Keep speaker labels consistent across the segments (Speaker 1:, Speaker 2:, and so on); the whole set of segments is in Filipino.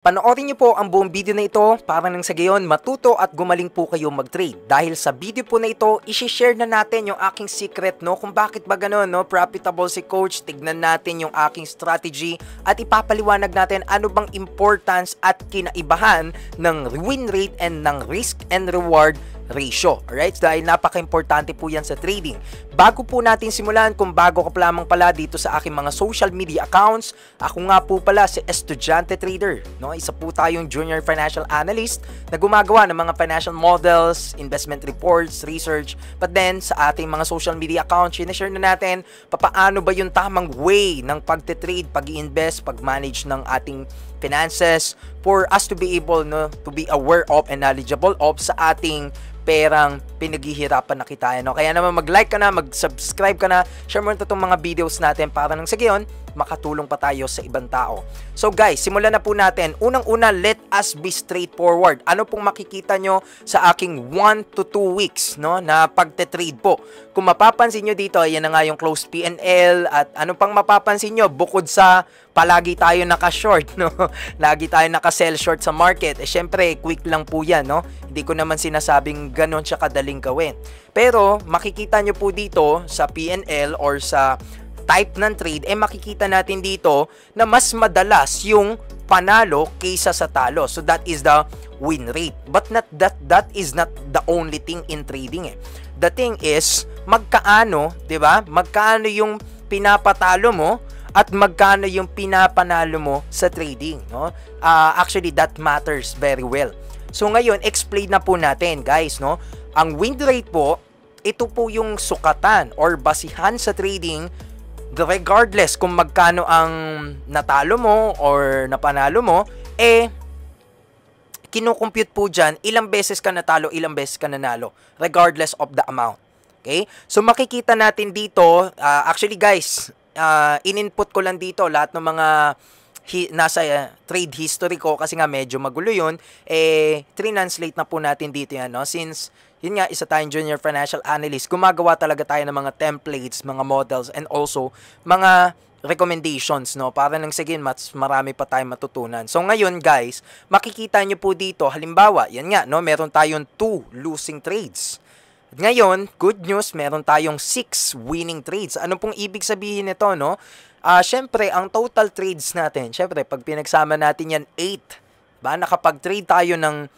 Speaker 1: Panoorin niyo po ang buong video na ito para nang sa gayon matuto at gumaling po kayo mag-trade. Dahil sa video po na ito, isi-share na natin yung aking secret kung bakit ba gano'n profitable si coach. Tignan natin yung aking strategy at ipapaliwanag natin ano bang importance at kinaibahan ng win rate and ng risk and reward ratio. Alright? Dahil napaka-importante po yan sa trading. Bago po natin simulan, kung bago ka pa lamang pala dito sa aking mga social media accounts, ako nga po pala si Estudyante Trader. Isa po tayong junior financial analyst na gumagawa ng mga financial models, investment reports, research. But then, sa ating mga social media accounts, sinashare na natin papaano ba yung tamang way ng pagte-trade, pag-i-invest, pag-manage ng ating finances for us to be able to be aware of and knowledgeable of sa ating perang pinaghihirapan na kita. Kaya naman mag-like ka na, mag-subscribe ka na, share mo na itong mga videos natin para nang sa gayon, makatulong pa tayo sa ibang tao. So guys, simulan na po natin. Unang-una, let us be straightforward. Ano pong makikita nyo sa aking 1 to 2 weeks na pagte-trade po? Kung mapapansin nyo dito, yan na nga yung close P&L at ano pang mapapansin nyo bukod sa palagi tayo naka-short, lagi tayo naka-sell short sa market. Syempre, quick lang po yan, Hindi ko naman sinasabing ganon siya kadaling gawin. Pero, makikita nyo po dito sa P&L or sa type ng trade, makikita natin dito na mas madalas yung panalo kaysa sa talo. So, that is the win rate. But that is not the only thing in trading. The thing is, magkaano, diba? Magkaano yung pinapatalo mo at magkano yung pinapanalo mo sa trading, actually, that matters very well. So, ngayon, explain na po natin, guys, Ang win rate po, ito po yung sukatan or basihan sa trading regardless kung magkano ang natalo mo or napanalo mo, kinukompute po dyan, ilang beses ka natalo, ilang beses ka nanalo, regardless of the amount. Okay? So, makikita natin dito, actually guys, in-input ko lang dito lahat ng mga nasa trade history ko kasi nga medyo magulo yun, translate na po natin dito yan, Since, yun nga, isa tayong junior financial analyst, gumagawa talaga tayo ng mga templates, mga models, and also, mga recommendations, Para nang sige, mas marami pa tayong matutunan. So, ngayon, guys, makikita nyo po dito, halimbawa, yan nga, meron tayong 2 losing trades. Ngayon, good news, meron tayong 6 winning trades. Ano pong ibig sabihin nito, Syempre, ang total trades natin, syempre, pag pinagsama natin yan, 8. Nakapag-trade tayo ng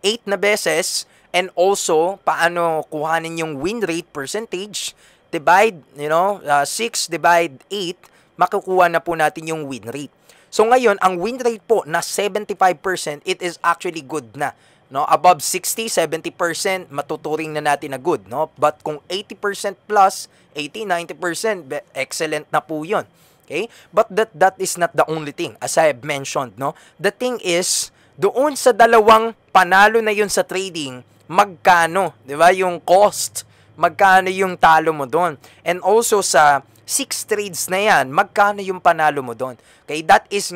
Speaker 1: 8 na beses, and also, paano kuhanin yung win rate percentage, divide, 6 divide 8, makukuha na po natin yung win rate. So, ngayon, ang win rate po na 75%, it is actually good na. Above 60, 70%, matuturing na natin na good, But kung 80% plus, 80, 90%, excellent na po yun. Okay? But that is not the only thing, as I have mentioned, The thing is, doon sa dalawang panalo na yun sa trading, magkano, di ba, yung cost, magkano yung talo mo doon. And also sa 6 trades na yan, magkano yung panalo mo doon. Okay, that is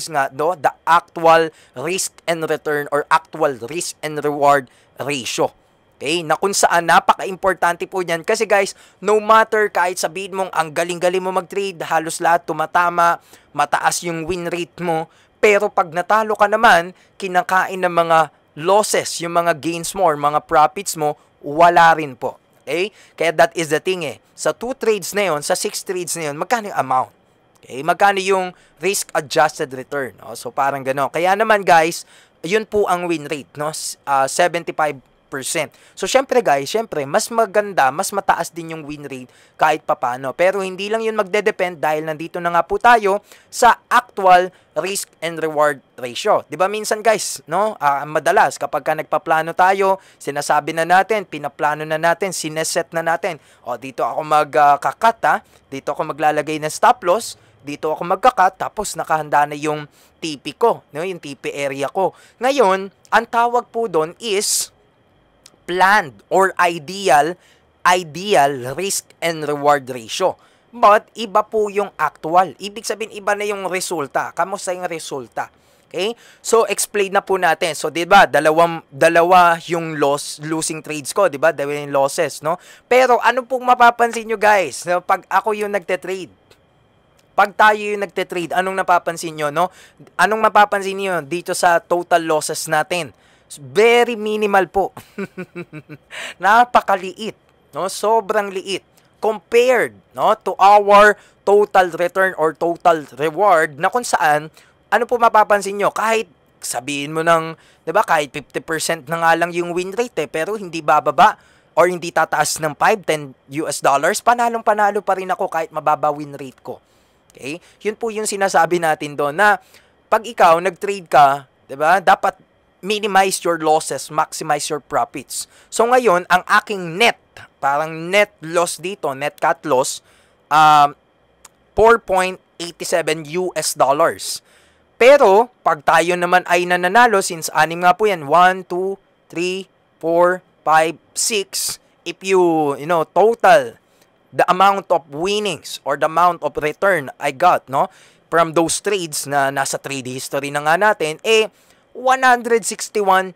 Speaker 1: nga the actual risk and return or actual risk and reward ratio. Okay, na kung saan napaka-importante po niyan kasi guys, no matter kahit sabihin mong ang galing-galing mo mag-trade, halos lahat tumatama, mataas yung win rate mo, pero pag natalo ka naman, kinakain ng mga losses, yung mga gains mo or mga profits mo, wala rin po. Okay? Kaya that is the thing Sa 2 trades na yun, sa 6 trades na yun, magkano yung amount? Okay? Magkano yung risk-adjusted return? So, parang gano'n. Kaya naman guys, yun po ang win rate, 75%. So, syempre guys, mas maganda, mas mataas din yung win rate kahit papano. Pero hindi lang yun magde-depend dahil nandito na nga po tayo sa actual risk and reward ratio. Diba minsan guys, madalas kapag ka nagpaplano tayo, sinasabi na natin, pinaplano na natin, sineset na natin. Dito ako magkakat, dito ako maglalagay ng stop loss, dito ako magkakat, tapos nakahanda na yung TP ko, yung TP area ko. Ngayon, ang tawag po doon is planned or ideal risk and reward ratio. But, iba po yung actual. Ibig sabihin, iba na yung resulta. Kamusta yung resulta? Okay? So, explain na po natin. So, diba, dalawa yung losing trades ko, diba? Dalawa yung losses, Pero, ano pong mapapansin nyo, guys? Pag ako yung nagte-trade, pag tayo yung nagte-trade, anong napapansin nyo, no? Anong mapapansin nyo dito sa total losses natin? Very minimal po. Napakaliit, no? Sobrang liit compared, no, to our total return or total reward, na kung saan, ano po mapapansin nyo, kahit sabihin mo ng, 'di ba, kahit 50% na nga lang yung win rate pero hindi bababa or hindi tataas ng 5-10 US dollars, panalong-panalo pa rin ako kahit mababa win rate ko. Okay? Yun po yung sinasabi natin doon na pag ikaw nag-trade ka, 'di ba, dapat minimize your losses, maximize your profits. So ngayon, ang aking net, parang net loss dito, net cut loss, 4.87 US dollars. Pero, pag tayo naman ay nananalo, since anim nga po yan, 1, 2, 3, 4, 5, 6, if you know, total the amount of winnings or the amount of return I got, no, from those trades na nasa trade history na nga natin, 161.60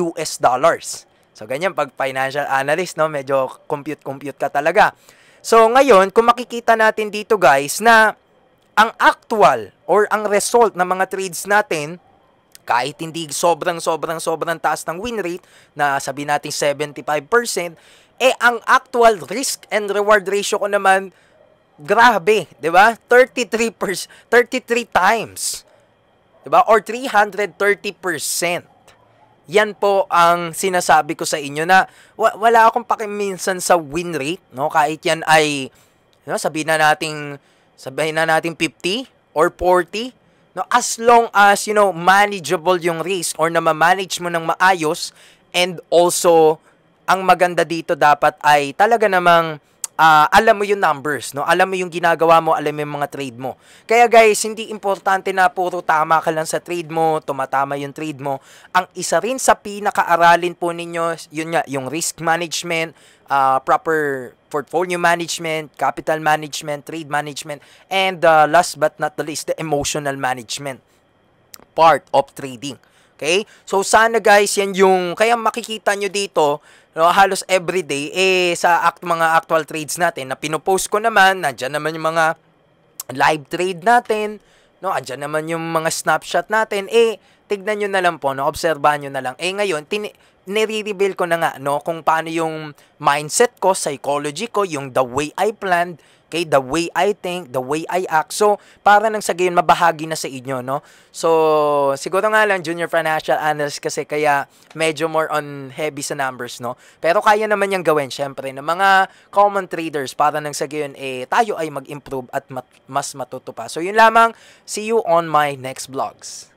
Speaker 1: US dollars. So, ganyan, pag financial analyst, no, medyo compute ka talaga. So, ngayon, kung makikita natin dito, guys, na ang actual or ang result ng mga trades natin, kahit hindi sobrang taas ng win rate, na sabi natin 75%, ang actual risk and reward ratio ko naman, grabe, 'di ba? 33 times. 'Di ba? Or 330%. Yan po ang sinasabi ko sa inyo na wala akong pakiminsan sa win rate, no? Kahit yan ay, no, sabihin na natin 50 or 40, no? As long as, you know, manageable yung risk or na ma-manage mo ng maayos, and also ang maganda dito dapat ay talaga namang alam mo yung numbers, no? Alam mo yung ginagawa mo, alam mo yung mga trade mo. Kaya guys, hindi importante na puro tama ka lang sa trade mo, tumatama yung trade mo. Ang isa rin sa pinaka-aralin po ninyo, yun nga, yung risk management, proper portfolio management, capital management, trade management, and last but not the least, the emotional management part of trading. Okay? So, sana guys, yan yung, kaya makikita nyo dito, no, halos everyday, sa mga actual trades natin, na pinopost ko naman, nandyan naman yung mga live trade natin, no, andyan naman yung mga snapshot natin, tignan nyo na lang po, no, obserbahan nyo na lang. Ngayon, nire-reveal ko na nga, no, kung paano yung mindset ko, psychology ko, yung the way I planned, okay, the way I think, the way I act. So, para nang sa gayon, mabahagi na sa inyo, no? So, siguro nga lang, junior financial analyst kasi, kaya medyo more on heavy sa numbers, no? Pero kaya naman yung gawin, syempre, ng mga common traders, para nang sa gayon, tayo ay mag-improve at mas matuto pa. So, yun lamang. See you on my next vlogs.